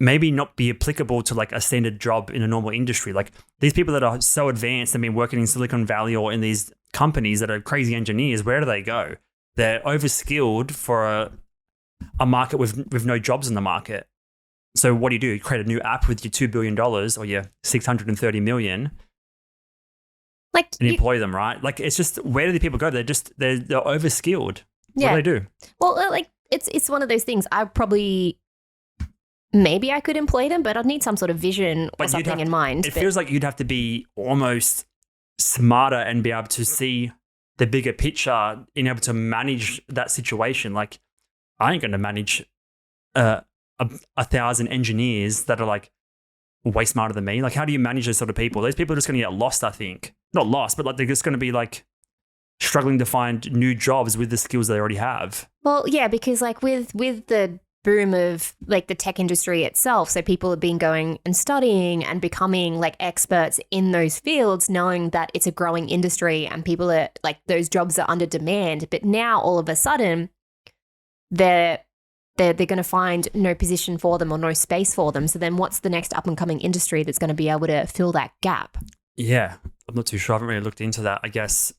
maybe not be applicable to like a standard job in a normal industry. Like these people that are so advanced and been working in Silicon Valley or in these companies that are crazy engineers, where do they go? They're overskilled for a market with no jobs in the market. So what do? You create a new app with your $2 billion or your $630 million
Like
and employ them, right? Like it's just, where do the people go? They're overskilled.
Yeah.
What do they do?
Well, like it's one of those things. Maybe I could employ them, but I'd need some sort of vision or something in mind.
It feels like you'd have to be almost smarter and be able to see the bigger picture and able to manage that situation. Like I ain't going to manage 1,000 engineers that are like way smarter than me. Like how do you manage those sort of people? Those people are just going to get lost, I think. Not lost, but like they're just going to be like struggling to find new jobs with the skills they already have.
Well, yeah, because like with the boom of like the tech industry itself, so people have been going and studying and becoming like experts in those fields, knowing that it's a growing industry and people are like those jobs are under demand. But now all of a sudden they're going to find no position for them or no space for them. So then what's the next up and coming industry that's going to be able to fill that gap?
Yeah, I'm not too sure. I haven't really looked into that. I guess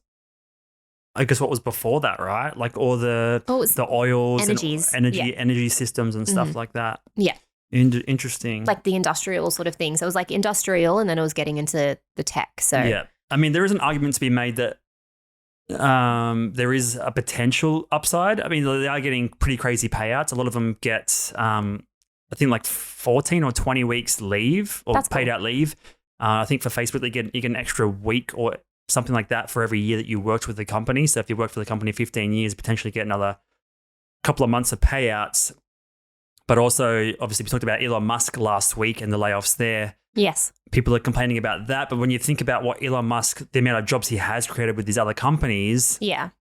what was before that, right? Like all the oils
energies.
and energy systems and stuff like that.
Yeah.
Interesting.
Like the industrial sort of thing. So it was like industrial and then it was getting into the tech. So
yeah. I mean, there is an argument to be made that there is a potential upside. I mean, they are getting pretty crazy payouts. A lot of them get, I think like 14 or 20 weeks leave or paid out leave. I think for Facebook, you get an extra week or something like that for every year that you worked with the company. So if you worked for the company 15 years, potentially get another couple of months of payouts. But also, obviously, we talked about Elon Musk last week and the layoffs there.
Yes.
People are complaining about that. But when you think about what Elon Musk, the amount of jobs he has created with these other companies,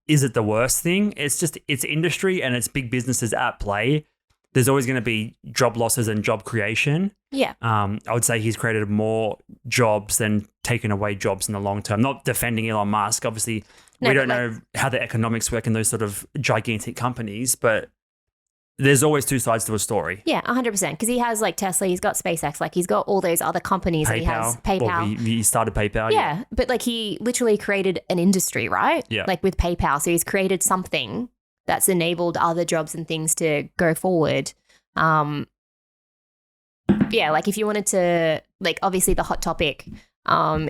is it the worst thing? It's just, it's industry and it's big businesses at play. There's always going to be job losses and job creation.
Yeah.
I would say he's created more jobs than taken away jobs in the long term. Not defending Elon Musk. Obviously, we don't know how the economics work in those sort of gigantic companies, but there's always two sides to a story.
Yeah, 100%. Because he has like Tesla, he's got SpaceX, like he's got all those other companies.
PayPal.
And he has PayPal.
Well, he started PayPal.
Yeah, but like he literally created an industry, right?
Yeah.
Like with PayPal. So he's created something that's enabled other jobs and things to go forward. Yeah, like if you wanted to, like obviously the hot topic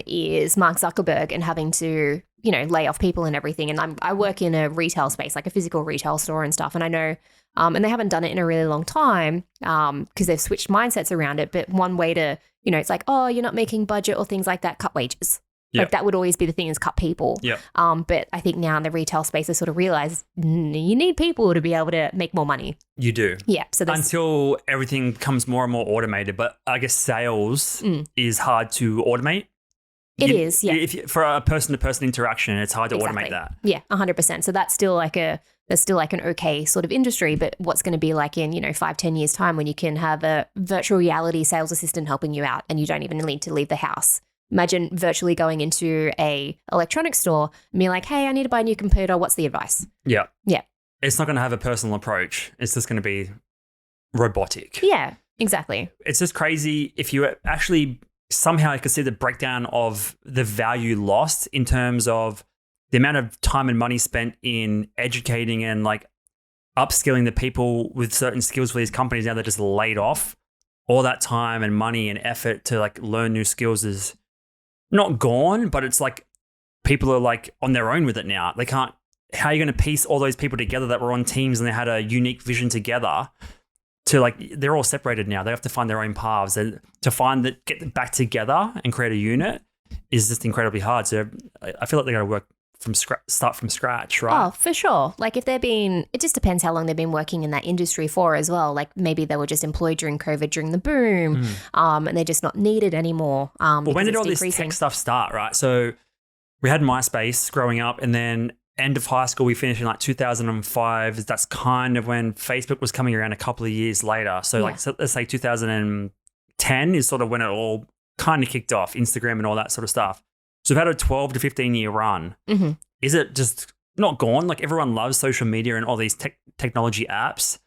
is Mark Zuckerberg and having to, lay off people and everything. And I work in a retail space, like a physical retail store and stuff. And I know, and they haven't done it in a really long time because they've switched mindsets around it. But one way to, it's like, oh, you're not making budget or things like that, cut wages.
Yep.
Like that would always be the thing, is cut people.
Yep.
But I think now in the retail space, they sort of realize you need people to be able to make more money.
You do.
Yeah. So
until everything becomes more and more automated. But I guess sales is hard to automate.
It is, yeah.
For a person-to-person interaction, it's hard to automate that.
Yeah, 100%. So that's still like an okay sort of industry. But what's going to be like in 5-10 years time when you can have a virtual reality sales assistant helping you out and you don't even need to leave the house? Imagine virtually going into a electronics store and being like, hey, I need to buy a new computer. What's the advice?
Yeah.
Yeah.
It's not going to have a personal approach. It's just going to be robotic.
Yeah, exactly.
It's just crazy if you actually somehow could see the breakdown of the value lost in terms of the amount of time and money spent in educating and like upskilling the people with certain skills for these companies. Now they're just laid off. All that time and money and effort to like learn new skills is not gone, but it's like people are like on their own with it now. They can't, how are you going to piece all those people together that were on teams and they had a unique vision together to like, they're all separated now. They have to find their own paths, and to get them back together and create a unit is just incredibly hard. So I feel like they got to work start from scratch, right?
Oh, for sure. Like if it just depends how long they've been working in that industry for as well. Like maybe they were just employed during COVID, during the boom, and they're just not needed anymore.
Well, when did all this tech stuff start, right? So we had MySpace growing up, and then end of high school, we finished in like 2005. That's kind of when Facebook was coming around a couple of years later. So let's say 2010 is sort of when it all kind of kicked off, Instagram and all that sort of stuff. So we've had a 12 to 15 year run. Mm-hmm. Is it just not gone? Like everyone loves social media and all these technology apps,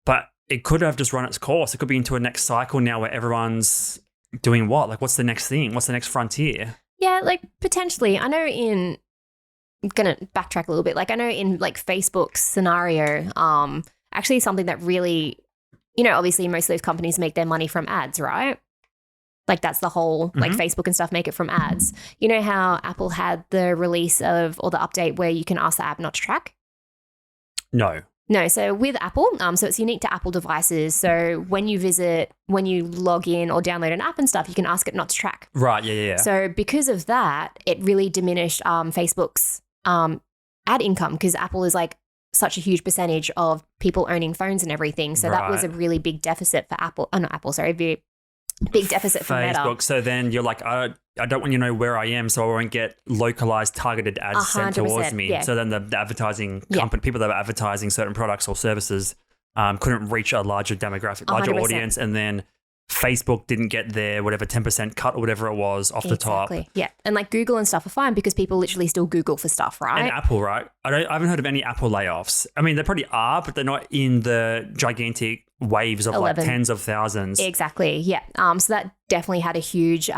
but it could have just run its course. It could be into a next cycle now where everyone's doing what? Like, what's the next thing? What's the next frontier?
Yeah, like potentially. I know I'm going to backtrack a little bit. Like I know in like Facebook's scenario, actually something that really, obviously most of those companies make their money from ads, right? Like that's the whole, like Facebook and stuff make it from ads. You know how Apple had the release of, or the update where you can ask the app not to track?
No.
No, so with Apple, so it's unique to Apple devices. So when you log in or download an app and stuff, you can ask it not to track.
Right, yeah.
So because of that, it really diminished Facebook's ad income because Apple is like such a huge percentage of people owning phones and everything. So that was a really big deficit for Apple. Oh, not Apple, sorry, big deficit for Meta.
Facebook. So then you're like, I don't want you to know where I am, so I won't get localized targeted ads sent towards me.
Yeah.
So then the advertising company, people that were advertising certain products or services, couldn't reach a larger demographic, larger
100%.
audience, and then Facebook didn't get their whatever 10% cut or whatever it was off the top.
Yeah, and like Google and stuff are fine because people literally still Google for stuff, right?
And Apple, right? I haven't heard of any Apple layoffs. I mean, they probably are, but they're not in the gigantic waves of
11.
like tens of thousands.
Exactly, yeah. So that definitely had a huge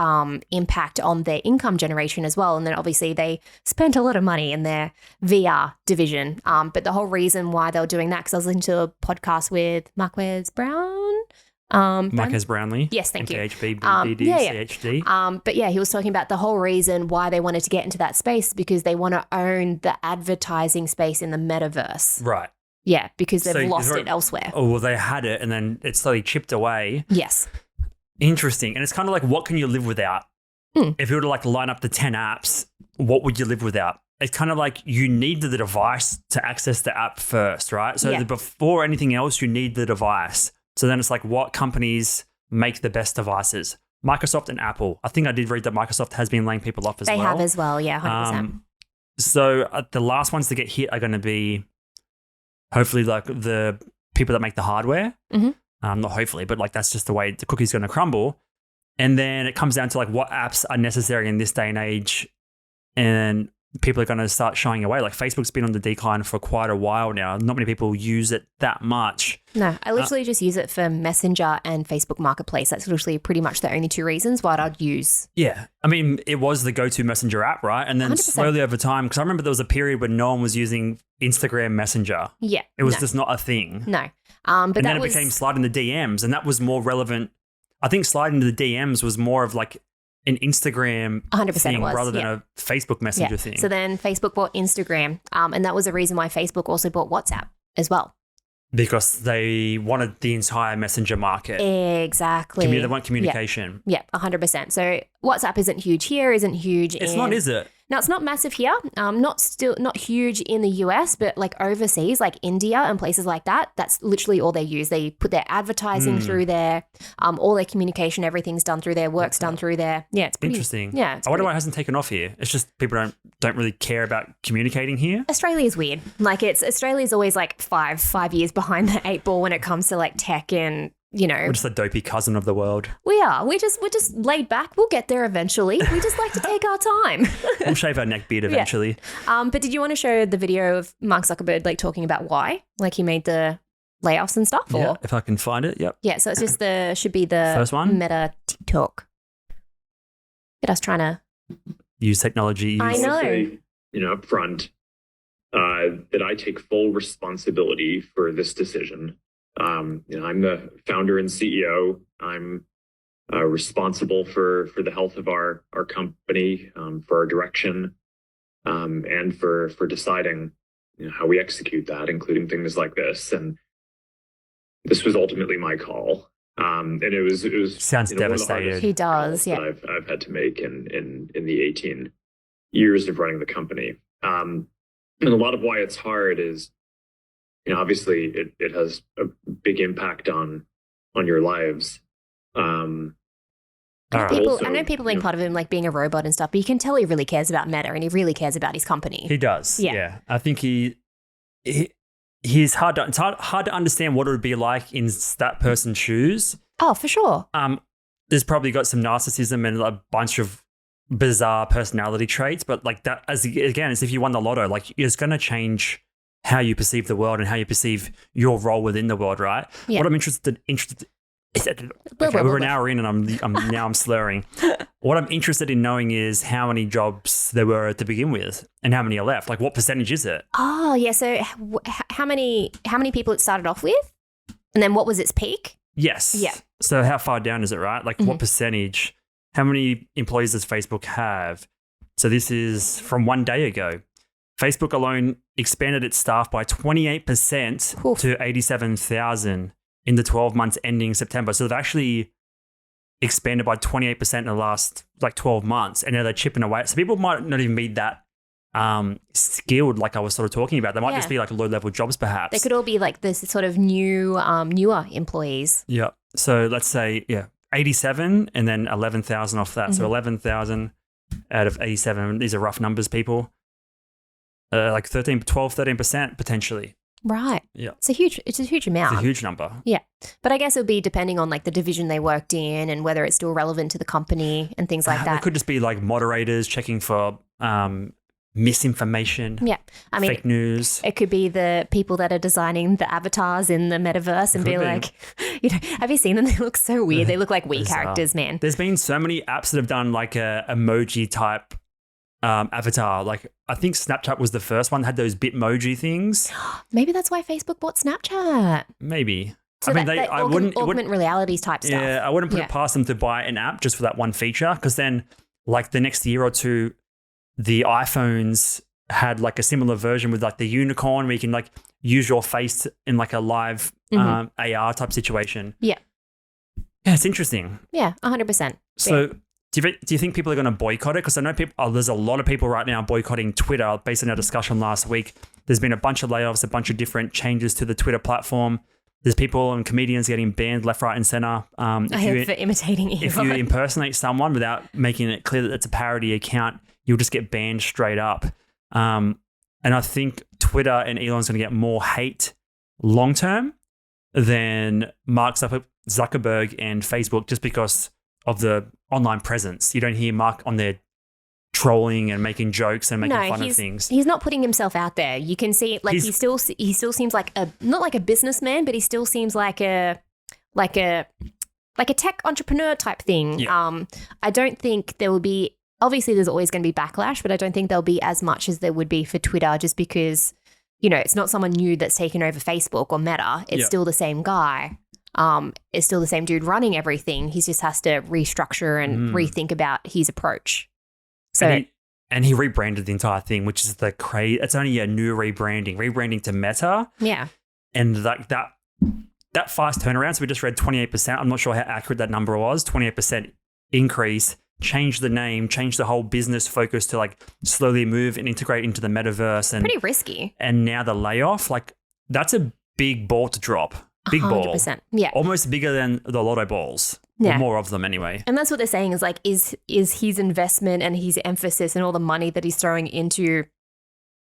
impact on their income generation as well. And then obviously they spent a lot of money in their VR division. But the whole reason why they were doing that, because I was listening to a podcast with Marquez Brown.
Marquez Brownlee.
Yes, thank you.
MKHB, BBD, CHD.
But yeah, he was talking about the whole reason why they wanted to get into that space because they want to own the advertising space in the metaverse.
Right.
Yeah, because they've lost it elsewhere.
Oh, well, they had it and then it slowly chipped away.
Yes.
Interesting. And it's kind of like, what can you live without? If you were to like line up the 10 apps, what would you live without? It's kind of like you need the device to access the app first, right? So before anything else, you need the device. So then it's like, what companies make the best devices? Microsoft and Apple. I think I did read that Microsoft has been laying people off as well.
They have as well, yeah, 100%.
So the last ones to get hit are going to be hopefully like the people that make the hardware. Not hopefully, but like that's just the way the cookie's going to crumble. And then it comes down to like what apps are necessary in this day and age, and people are going to start shying away. Like Facebook's been on the decline for quite a while now. Not many people use it that much.
No, I literally just use it for Messenger and Facebook Marketplace. That's literally pretty much the only two reasons why I'd use.
Yeah. I mean, it was the go-to Messenger app, right? And then
100%.
slowly over time, because I remember there was a period when no one was using Instagram Messenger.
Yeah.
It was just not a thing.
No. But
and
that
then it became slide in the DMs, and that was more relevant. I think slide into the DMs was more of like an Instagram
100%
thing
was,
rather than a Facebook Messenger thing.
So then Facebook bought Instagram, and that was the reason why Facebook also bought WhatsApp as well.
Because they wanted the entire messenger market.
Exactly.
They want communication.
Yeah, 100%. So WhatsApp isn't huge here, isn't huge
It's not, is it?
No, it's not massive here. Not huge in the US, but like overseas, like India and places like that, that's literally all they use. They put their advertising through there, all their communication, everything's done through there, work's done through there. Yeah, it's pretty
interesting.
Yeah,
I wonder why it hasn't taken off here. It's just people don't really care about communicating here.
Australia's weird. Like Australia's always like five years behind the 8 ball when it comes to like tech and.
We're just the dopey cousin of the world.
We are. We're just laid back. We'll get there eventually. We just like to take our time.
We'll shave our neck beard eventually.
Yeah. But did you want to show the video of Mark Zuckerberg like talking about why? Like he made the layoffs and stuff? Or?
Yeah, if I can find it, yep.
Yeah, so it's just should be the
first one?
Meta TikTok. Get us trying to
use technology.
I know.
Say, up front, that I take full responsibility for this decision. I'm the founder and CEO. I'm responsible for the health of our company, for our direction, and for deciding how we execute that, including things like this. And this was ultimately my call. And it was
sounds devastated.
He does, yeah.
That I've had to make in the 18 years of running the company. And a lot of why it's hard is, obviously it has a big impact on your lives.
I know people make part of him like being a robot and stuff, but you can tell he really cares about Meta and he really cares about his company.
He does. Yeah. I think he's hard to understand what it would be like in that person's shoes.
Oh, for sure.
There's probably got some narcissism and a bunch of bizarre personality traits, but like that, as if you won the lotto, like it's going to change how you perceive the world and how you perceive your role within the world, right?
Yeah.
What I'm interested okay, we're an hour in and I'm slurring. What I'm interested in knowing is how many jobs there were to begin with and how many are left. Like, what percentage is it?
Oh, yeah. So how many people it started off with? And then what was its peak?
Yes.
Yeah.
So how far down is it, right? Like, what percentage? How many employees does Facebook have? So this is from 1 day ago. Facebook alone expanded its staff by 28% to 87,000 in the 12 months ending September. So they've actually expanded by 28% in the last 12 months, and now they're chipping away. So people might not even be that skilled, like I was sort of talking about. They might just be like low-level jobs, perhaps.
They could all be like this sort of newer employees.
Yeah. So let's say 87, and then 11,000 off that. So 11,000 out of 87. These are rough numbers, people. Like 13% potentially.
Right.
Yeah.
It's a huge amount.
It's a huge number.
Yeah. But I guess it would be depending on like the division they worked in and whether it's still relevant to the company and things like that.
It could just be like moderators checking for misinformation.
Yeah. I mean,
fake news.
It could be the people that are designing the avatars in the metaverse and be like, have you seen them? They look so weird. They look like Wii characters, man.
There's been so many apps that have done like a emoji type avatar. Like, I think Snapchat was the first one that had those Bitmoji things.
Maybe that's why Facebook bought Snapchat.
Maybe.
So I wouldn't augment realities type stuff.
Yeah, I wouldn't put it past them to buy an app just for that one feature, because then like the next year or two, the iPhones had like a similar version with like the unicorn where you can like use your face in like a live AR type situation. Yeah. Yeah, it's interesting.
Yeah, 100%.
So do you think people are going to boycott it? Because I know there's a lot of people right now boycotting Twitter based on our discussion last week. There's been a bunch of layoffs, a bunch of different changes to the Twitter platform. There's people and comedians getting banned left, right, and center.
For imitating Elon.
If you impersonate someone without making it clear that it's a parody account, you'll just get banned straight up. And I think Twitter and Elon's going to get more hate long term than Mark Zuckerberg and Facebook, just because of the online presence. You don't hear Mark on there trolling and making jokes and making fun of things.
He's not putting himself out there. You can see it, like he still seems like not like a businessman, but he still seems like a tech entrepreneur type thing. Yeah. I don't think there will be, obviously there's always going to be backlash, but I don't think there'll be as much as there would be for Twitter, just because, it's not someone new that's taken over Facebook or Meta. It's still the same guy. It's still the same dude running everything. He just has to restructure and rethink about his approach. So,
and he rebranded the entire thing, which is it's only a new rebranding to Meta.
Yeah.
And like that fast turnaround. So we just read 28%. I'm not sure how accurate that number was. 28% increase, change the name, change the whole business focus to like slowly move and integrate into the metaverse. And
pretty risky.
And now the layoff, like that's a big ball to drop. Big 100%.
Ball. Yeah.
Almost bigger than the Lotto balls. Yeah. Or more of them anyway.
And that's what they're saying is like, is his investment and his emphasis and all the money that he's throwing into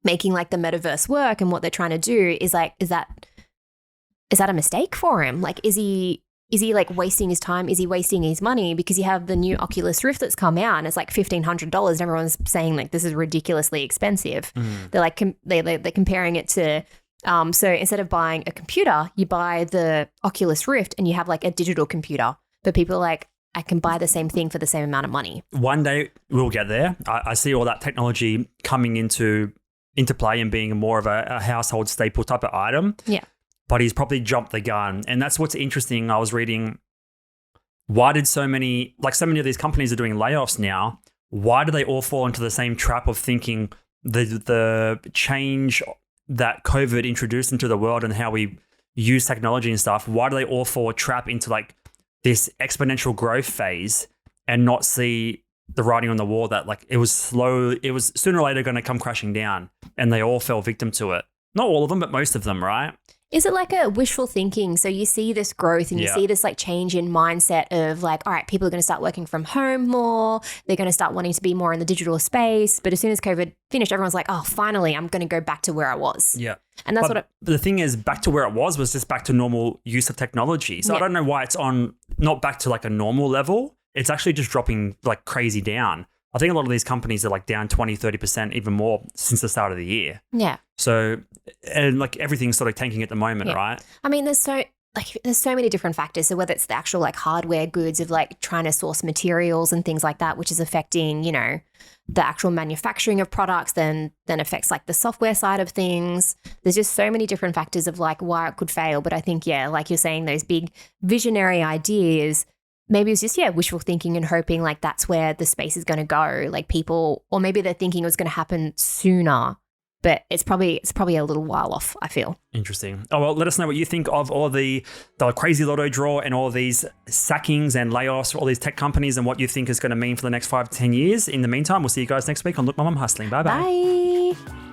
making like the metaverse work and what they're trying to do is that a mistake for him? Like, is he like wasting his time? Is he wasting his money? Because you have the new Oculus Rift that's come out and it's like $1,500 and everyone's saying like, this is ridiculously expensive. They're like, they're comparing it to, so instead of buying a computer, you buy the Oculus Rift and you have like a digital computer. But people are like, I can buy the same thing for the same amount of money.
One day we'll get there. I see all that technology coming into play and being more of a household staple type of item.
Yeah.
But he's probably jumped the gun. And that's what's interesting. I was reading, why did so many of these companies are doing layoffs now? Why do they all fall into the same trap of thinking the change that COVID introduced into the world and how we use technology and stuff? Why do they all fall a trap into like this exponential growth phase and not see the writing on the wall that like it was sooner or later going to come crashing down, and they all fell victim to it? Not all of them, but most of them, right?
Is it like a wishful thinking? So you see this growth and you see this like change in mindset of like, all right, people are going to start working from home more. They're going to start wanting to be more in the digital space. But as soon as COVID finished, everyone's like, oh, finally, I'm going to go back to where I was.
Yeah.
And that's
the thing is, back to where it was just back to normal use of technology. So I don't know why it's on not back to like a normal level. It's actually just dropping like crazy down. I think a lot of these companies are like down 20, 30%, even more since the start of the year.
Yeah.
So, and like everything's sort of tanking at the moment, right?
I mean, there's so many different factors. So whether it's the actual like hardware goods of like trying to source materials and things like that, which is affecting, you know, the actual manufacturing of products, then affects like the software side of things. There's just so many different factors of like why it could fail. But I think, yeah, like you're saying, those big visionary ideas, maybe it's just, wishful thinking and hoping like that's where the space is going to go. Like people, or maybe they're thinking it was going to happen sooner, but it's probably a little while off, I feel.
Interesting. Oh, well, let us know what you think of all the crazy lotto draw and all these sackings and layoffs for all these tech companies and what you think is going to mean for the next 5 to 10 years. In the meantime, we'll see you guys next week on Look, Mum, I'm Hustling. Bye-bye.
Bye.